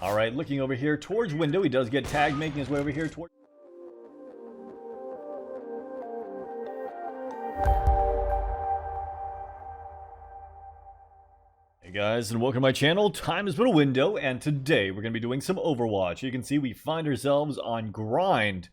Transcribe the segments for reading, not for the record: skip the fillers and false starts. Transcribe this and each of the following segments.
All right, looking over here towards window. He does get tagged, making his way over here towards... Hey guys, and welcome to my channel. Time has been a window, and today we're going to be doing some Overwatch. You can see we find ourselves on grind.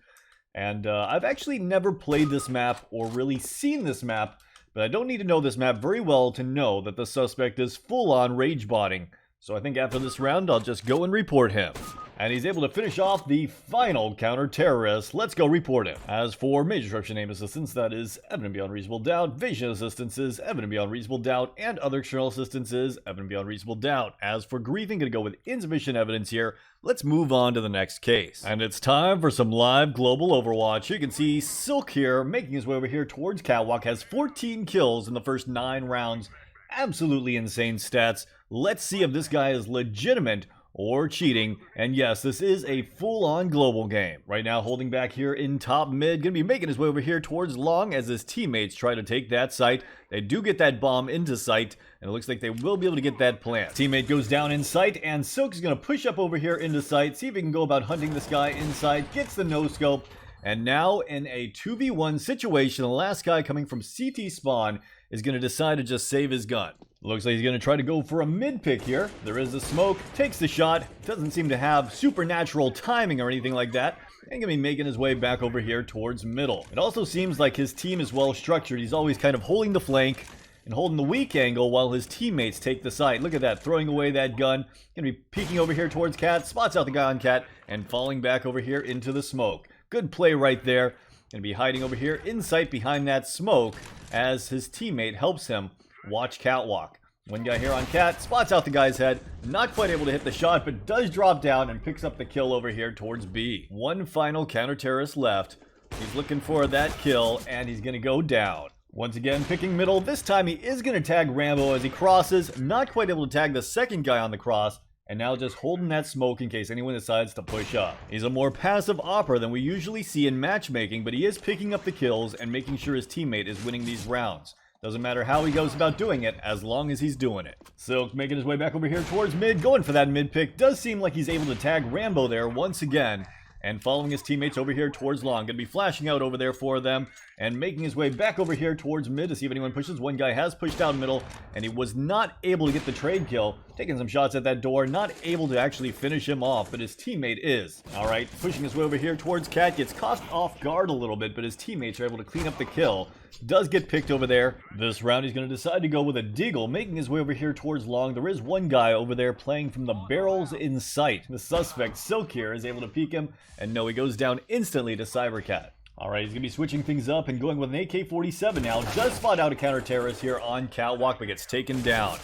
And I've actually never played this map or really seen this map, but I don't need to know this map very well to know that the suspect is full-on rage botting. So I think after this round, I'll just go and report him. And he's able to finish off the final counter-terrorist. Let's go report him. As for major disruption aim assistance, that is evident beyond reasonable doubt. Vision assistance is evident beyond reasonable doubt. And other external assistance is evident beyond reasonable doubt. As for griefing, gonna go with insufficient evidence here. Let's move on to the next case. And it's time for some live global Overwatch. You can see Silk here, making his way over here towards Catwalk, has 14 kills in the first 9 rounds. Absolutely insane stats. Let's see if this guy is legitimate or cheating. And yes, this is a full-on global game. Right now, holding back here in top mid, gonna be making his way over here towards long as his teammates try to take that site. They do get that bomb into sight, and it looks like they will be able to get that plant. Teammate goes down in sight, and Silk is gonna push up over here into sight, see if he can go about hunting this guy inside, gets the no-scope, and now in a 2v1 situation, the last guy coming from CT spawn is gonna decide to just save his gun. Looks like he's going to try to go for a mid pick here. There is the smoke, takes the shot, doesn't seem to have supernatural timing or anything like that, and going to be making his way back over here towards middle. It also seems like his team is well structured. He's always kind of holding the flank and holding the weak angle while his teammates take the side. Look at that, throwing away that gun. Going to be peeking over here towards Cat, spots out the guy on Cat, and falling back over here into the smoke. Good play right there. Going to be hiding over here in sight behind that smoke as his teammate helps him watch Catwalk. One guy here on Cat, spots out the guy's head, not quite able to hit the shot, but does drop down and picks up the kill over here towards B. One final counter-terrorist left. He's looking for that kill, and he's going to go down. Once again, picking middle. This time he is going to tag Rambo as he crosses, not quite able to tag the second guy on the cross, and now just holding that smoke in case anyone decides to push up. He's a more passive opper than we usually see in matchmaking, but he is picking up the kills and making sure his teammate is winning these rounds. Doesn't matter how he goes about doing it, as long as he's doing it. Silk making his way back over here towards mid, going for that mid pick. Does seem like he's able to tag Rambo there once again. And following his teammates over here towards long. Gonna be flashing out over there for them. And making his way back over here towards mid to see if anyone pushes. One guy has pushed out middle, and he was not able to get the trade kill. Taking some shots at that door, not able to actually finish him off, but his teammate is. Alright, pushing his way over here towards Cat. Gets caught off guard a little bit, but his teammates are able to clean up the kill. Does get picked over there. This round he's going to decide to go with a deagle, making his way over here towards long. There is one guy over there playing from the barrels in sight. The suspect, Silk here, is able to peek him, and no, he goes down instantly to Cybercat. Alright, he's going to be switching things up and going with an AK-47 now. Does spot out a counter-terrorist here on Catwalk, but gets taken down.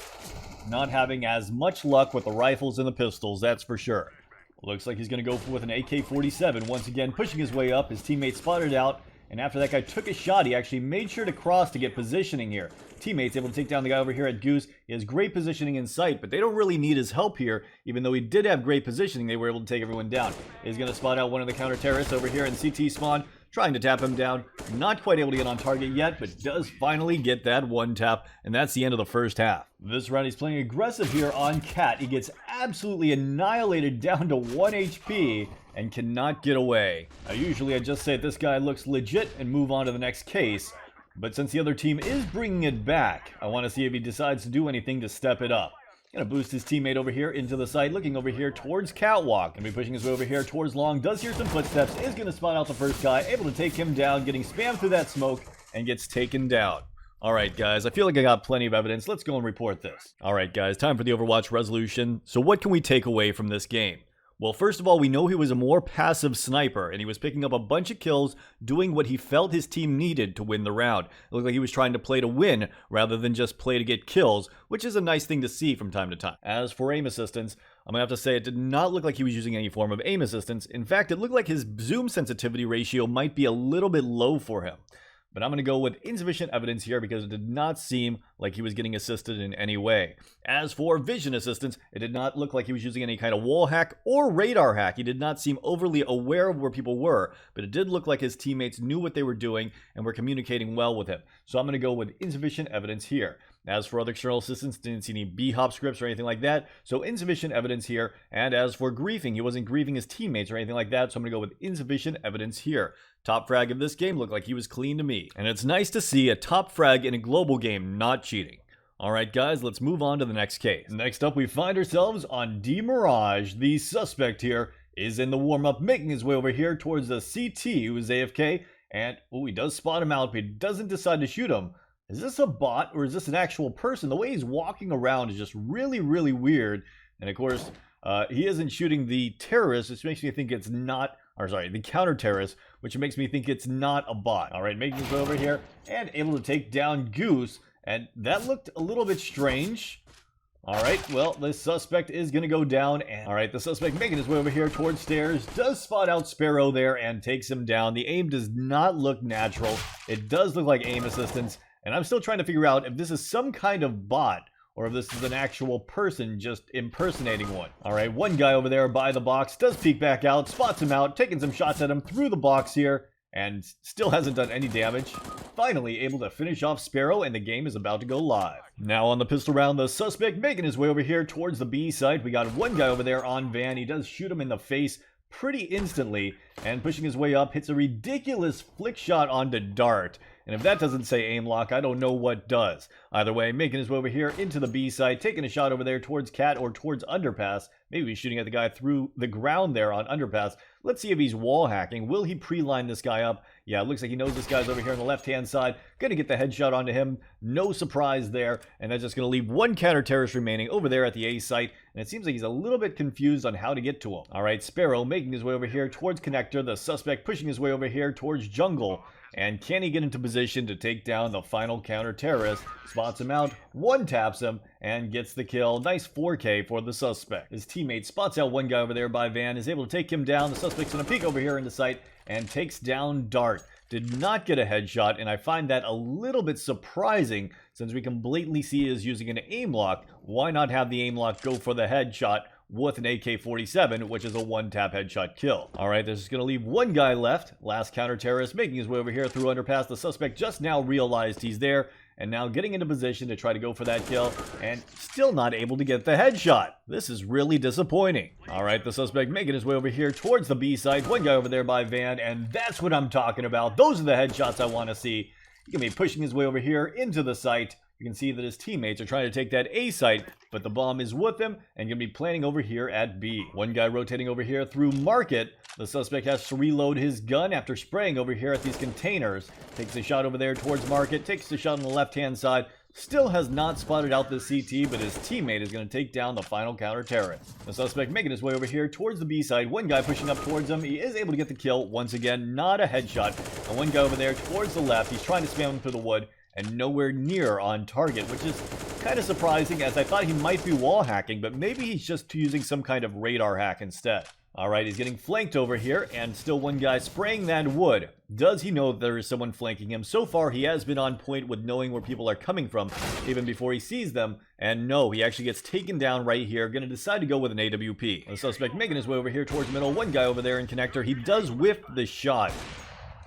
Not having as much luck with the rifles and the pistols, that's for sure. Looks like he's going to go with an AK-47 once again, pushing his way up. His teammate spotted out. And after that guy took a shot, he actually made sure to cross to get positioning here. Teammates able to take down the guy over here at Goose. He has great positioning in sight, but they don't really need his help here. Even though he did have great positioning, they were able to take everyone down. He's going to spot out one of the counter-terrorists over here in CT spawn, trying to tap him down. Not quite able to get on target yet, but does finally get that one tap, and that's the end of the first half. This round he's playing aggressive here on Cat. He gets absolutely annihilated down to 1 HP. And cannot get away. Usually I just say this guy looks legit and move on to the next case. But since the other team is bringing it back, I want to see if he decides to do anything to step it up. Gonna boost his teammate over here into the site, looking over here towards Catwalk. Gonna be pushing his way over here towards long. Does hear some footsteps, is gonna spot out the first guy, able to take him down, getting spammed through that smoke, and gets taken down. Alright guys, I feel like I got plenty of evidence. Let's go and report this. Alright guys, time for the Overwatch resolution. So what can we take away from this game? Well, first of all, we know he was a more passive sniper, and he was picking up a bunch of kills, doing what he felt his team needed to win the round. It looked like he was trying to play to win, rather than just play to get kills, which is a nice thing to see from time to time. As for aim assistance, I'm going to have to say it did not look like he was using any form of aim assistance. In fact, it looked like his zoom sensitivity ratio might be a little bit low for him. But I'm going to go with insufficient evidence here because it did not seem like he was getting assisted in any way. As for vision assistance, it did not look like he was using any kind of wall hack or radar hack. He did not seem overly aware of where people were, but it did look like his teammates knew what they were doing and were communicating well with him. So I'm going to go with insufficient evidence here. As for other external assistance, didn't see any B-hop scripts or anything like that, so insufficient evidence here. And as for griefing, he wasn't griefing his teammates or anything like that, so I'm going to go with insufficient evidence here. Top frag of this game looked like he was clean to me. And it's nice to see a top frag in a global game not cheating. Alright guys, let's move on to the next case. Next up, we find ourselves on D Mirage. The suspect here is in the warm-up, making his way over here towards the CT, who is AFK. And, he does spot him out, but he doesn't decide to shoot him. Is this a bot or is this an actual person? The way he's walking around is just really, really weird. And of course, he isn't shooting the terrorist, which makes me think it's not, or sorry, the counter-terrorist, which makes me think it's not a bot. Alright, making his way over here and able to take down Goose. And that looked a little bit strange. Alright, well, the suspect is going to go down. And alright, the suspect making his way over here towards stairs. Does spot out Sparrow there and takes him down. The aim does not look natural. It does look like aim assistance. And I'm still trying to figure out if this is some kind of bot or if this is an actual person just impersonating one. Alright, one guy over there by the box does peek back out, spots him out, taking some shots at him through the box here, and still hasn't done any damage. Finally able to finish off Sparrow, and the game is about to go live. Now on the pistol round, the suspect making his way over here towards the B site. We got one guy over there on Van. He does shoot him in the face pretty instantly, and pushing his way up, hits a ridiculous flick shot onto Dart. And if that doesn't say aim lock, I don't know what does. Either way, making his way over here into the B side, taking a shot over there towards Cat or towards Underpass. Maybe he's shooting at the guy through the ground there on Underpass. Let's see if he's wall hacking. Will he pre-line this guy up? Yeah, it looks like he knows this guy's over here on the left-hand side. Gonna get the headshot onto him. No surprise there. And that's just gonna leave one counter-terrorist remaining over there at the A site. And it seems like he's a little bit confused on how to get to him. Alright, Sparrow making his way over here towards Connector. The suspect pushing his way over here towards Jungle. And can he get into position to take down the final counter-terrorist? Spots him out, one taps him, and gets the kill. Nice 4K for the suspect. His teammate spots out one guy over there by Van, is able to take him down. The suspect's gonna peek over here into sight and takes down Dart. Did not get a headshot, and I find that a little bit surprising since we can blatantly see he is using an aim lock. Why not have the aim lock go for the headshot with an AK-47, which is a one-tap headshot kill? Alright, this is going to leave one guy left. Last counter-terrorist making his way over here through Underpass. The suspect just now realized he's there, and now getting into position to try to go for that kill, and still not able to get the headshot. This is really disappointing. Alright, the suspect making his way over here towards the B side. One guy over there by Van, and that's what I'm talking about. Those are the headshots I want to see. He's going to be pushing his way over here into the site. You can see that his teammates are trying to take that A site, but the bomb is with him and going to be planning over here at B. One guy rotating over here through Market. The suspect has to reload his gun after spraying over here at these containers. Takes a shot over there towards Market, takes the shot on the left-hand side. Still has not spotted out the CT, but his teammate is going to take down the final counter-terrorist. The suspect making his way over here towards the B side. One guy pushing up towards him. He is able to get the kill. Once again, not a headshot. And one guy over there towards the left. He's trying to spam him through the wood, and nowhere near on target, which is kind of surprising as I thought he might be wall hacking, but maybe he's just using some kind of radar hack instead. Alright, he's getting flanked over here, and still one guy spraying that wood. Does he know that there is someone flanking him? So far, he has been on point with knowing where people are coming from, even before he sees them. And no, he actually gets taken down right here. Gonna decide to go with an AWP. The suspect making his way over here towards the middle. One guy over there in Connector. He does whiff the shot.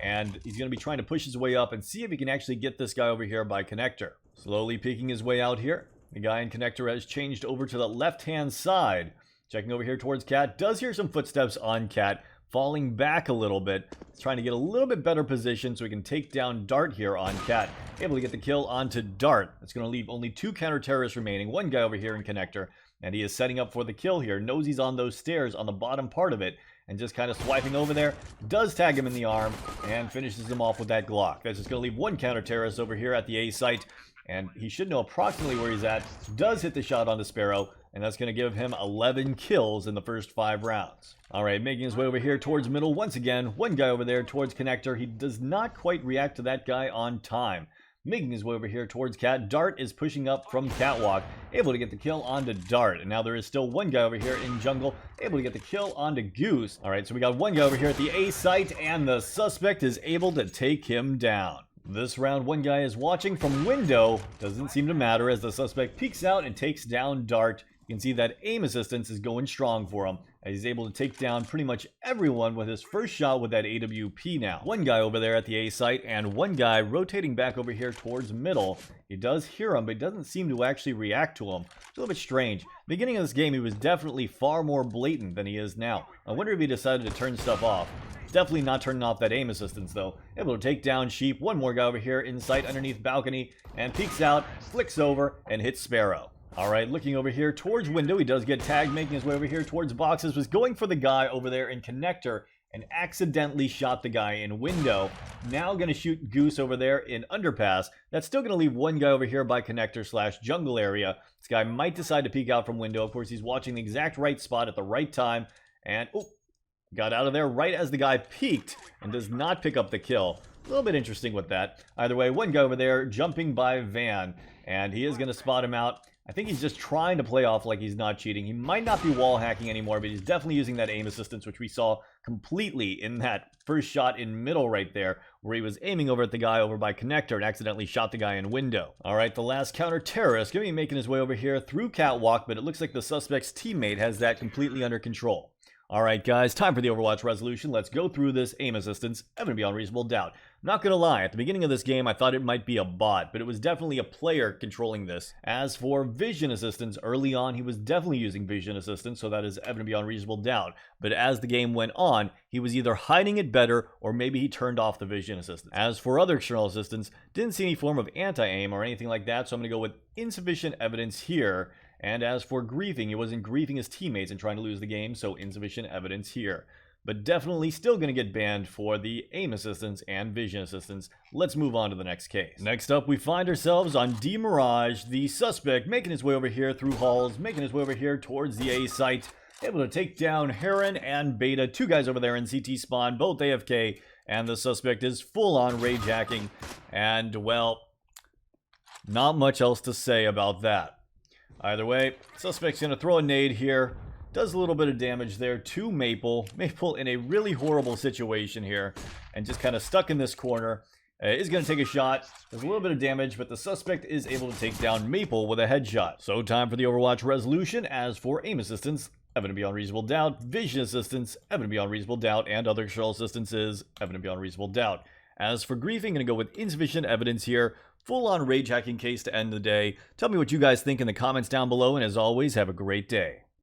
And he's going to be trying to push his way up and see if he can actually get this guy over here by Connector. Slowly peeking his way out here. The guy in Connector has changed over to the left-hand side. Checking over here towards Cat. Does hear some footsteps on Cat. Falling back a little bit. He's trying to get a little bit better position so he can take down Dart here on Cat. Able to get the kill onto Dart. That's going to leave only two counter-terrorists remaining. One guy over here in Connector. And he is setting up for the kill here. Knows he's on those stairs on the bottom part of it. And just kind of swiping over there, does tag him in the arm, and finishes him off with that Glock. That's just going to leave one counter-terrorist over here at the A site, and he should know approximately where he's at. Does hit the shot on the Sparrow, and that's going to give him 11 kills in the first 5 rounds. Alright, making his way over here towards middle once again. One guy over there towards Connector. He does not quite react to that guy on time. Making his way over here towards Cat. Dart is pushing up from Catwalk, able to get the kill onto Dart. And now there is still one guy over here in Jungle, able to get the kill onto Goose. Alright, so we got one guy over here at the A site, and the suspect is able to take him down. This round, one guy is watching from window. Doesn't seem to matter as the suspect peeks out and takes down Dart. You can see that aim assistance is going strong for him, as he's able to take down pretty much everyone with his first shot with that AWP now. One guy over there at the A site, and one guy rotating back over here towards middle. He does hear him, but he doesn't seem to actually react to him. It's a little bit strange. Beginning of this game, he was definitely far more blatant than he is now. I wonder if he decided to turn stuff off. Definitely not turning off that aim assistance, though. Able to take down Sheep. One more guy over here in sight underneath balcony, and peeks out, flicks over, and hits Sparrow. Alright, looking over here towards window. He does get tagged, making his way over here towards boxes. Was going for the guy over there in connector, and accidentally shot the guy in window. Now going to shoot Goose over there in underpass. That's still going to leave one guy over here by connector / jungle area. This guy might decide to peek out from window. Of course, he's watching the exact right spot at the right time. And, oh, got out of there right as the guy peeked and does not pick up the kill. A little bit interesting with that. Either way, one guy over there jumping by Van, and he is going to spot him out. I think he's just trying to play off like he's not cheating. He might not be wall hacking anymore, but he's definitely using that aim assistance, which we saw completely in that first shot in middle right there, where he was aiming over at the guy over by connector and accidentally shot the guy in window. All right, the last counter-terrorist going to be making his way over here through catwalk, but it looks like the suspect's teammate has that completely under control. Alright guys, time for the Overwatch resolution. Let's go through this aim assistance, ever beyond reasonable doubt. Not gonna lie, at the beginning of this game I thought it might be a bot, but it was definitely a player controlling this. As for vision assistance, early on he was definitely using vision assistance, so that is evident beyond reasonable doubt. But as the game went on, he was either hiding it better, or maybe he turned off the vision assistance. As for other external assistance, didn't see any form of anti-aim or anything like that, so I'm gonna go with insufficient evidence here. And as for griefing, he wasn't griefing his teammates and trying to lose the game, so insufficient evidence here. But definitely still going to get banned for the aim assistance and vision assistance. Let's move on to the next case. Next up, we find ourselves on D Mirage, the suspect making his way over here through halls, making his way over here towards the A site, able to take down Heron and Beta, two guys over there in CT spawn, both AFK, and the suspect is full on rage hacking. And, well, not much else to say about that. Either way, suspect's going to throw a nade here. Does a little bit of damage there to Maple. Maple in a really horrible situation here. And just kind of stuck in this corner. Is going to take a shot. Does a little bit of damage, but the suspect is able to take down Maple with a headshot. So time for the Overwatch resolution. As for aim assistance, evident beyond reasonable doubt. Vision assistance, evident beyond reasonable doubt. And other external assistance is evident beyond reasonable doubt. As for griefing, going to go with insufficient evidence here. Full-on rage hacking case to end the day. Tell me what you guys think in the comments down below, and as always, have a great day.